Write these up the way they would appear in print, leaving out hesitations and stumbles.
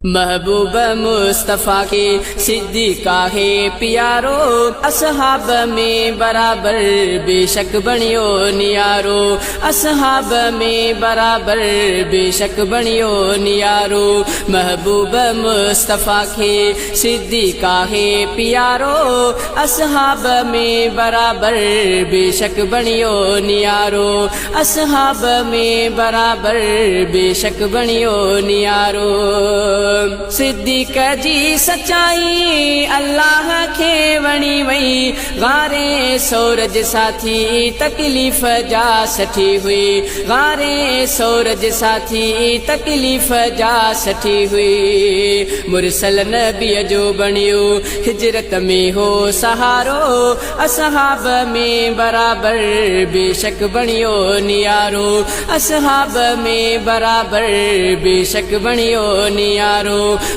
महबूब मुस्तफ़ा के सिद्दीक़ा है प्यारो, असहाब में बराबर बेशक बणियो नियारो, असहाब में बराबर बेशक बणियो नियारो। महबूब मुस्तफ़ा के सिद्दीक़ा है प्यारो, असहाब में बराबर बेशक बणियो नियारो, असहाब में बराबर बेशक बणियो नियारो। सिद्दीक़ जी सच्चाई अल्लाह खे वणी वई, गारे सूरज साथी तकलीफ़ जा सठी हुई, गारे सूरज साथी तकलीफ़ जा सठी हुई। मुरसल नबीअ जो बणियो हिजरत में हो सहारो, असहाब में बराबर बेशक बणियो नियारो, असहाब में बराबर बेशक बणियो नियारो।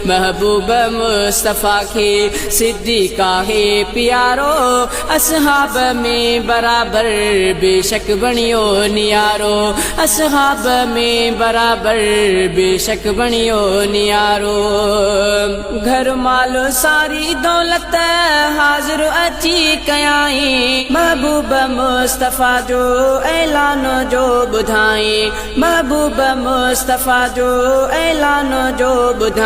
महबूब मुस्तफ़ा के सिद्दीक़ा है प्यारो, असहाब में बराबर बेशक बणियो नियारो, असहाब में बराबर बेशक बणियो नियारो। घर मालो सारी दौलत हाज़िर अची कयाई, महबूब मुस्तफ़ा जो ऐलान जो ॿुधाई, महबूब मुस्तफ़ा जो ऐलान जो ॿुधाई।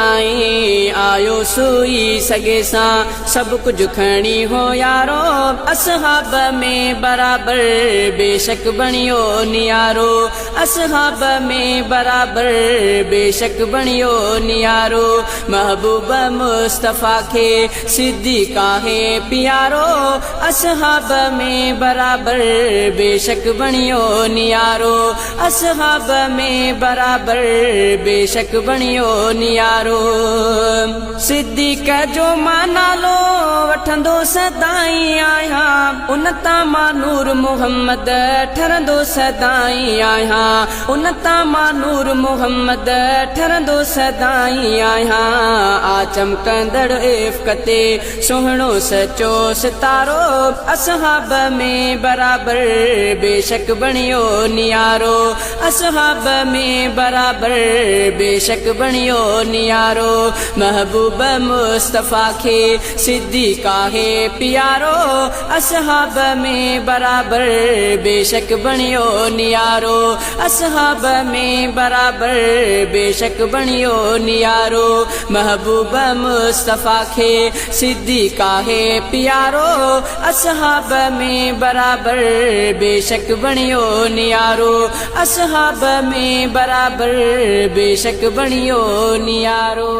आयो सुई सगे सा सब कुछ खणी हो यारो, असहाब में बराबर बेशक बणियो नियारो, असहाब में बराबर बेशक बणियो नियारो। महबूब मुस्तफ़ा के सिद्दीक़ा है प्यारो, असहाब में बराबर बेशक बणियो नियारो, असहाब में बराबर बेशक बणियो नियारो। सिद्दीक़ जो मां नालो वठंदो सदाई आहियां, उन तां मां नूर मुहम्मद ठरंदो सदाई आहियां, उन तां मां नूर मुहम्मद ठरंदो सदाई आहियां। आ चमकंदड़ इफ़्क़ ते सुहिणो सचो सितारो, असहाब में बराबर बेशक बणियो नियारो, असहाब में बराबर बेशक बणियो नियारो। महबूब मुस्तफ़ा के सिद्दीक़ा है प्यारो, असहाब में बराबर बेशक बणियो नियारो, असहाब में बराबर बेशक बणियो नियारो। महबूब मुस्तफ़ा के सिद्दीक़ा है प्यारो, असहाब में बराबर बेशक बणियो नियारो, असहाब में बराबर बेशक बणियो नियारो।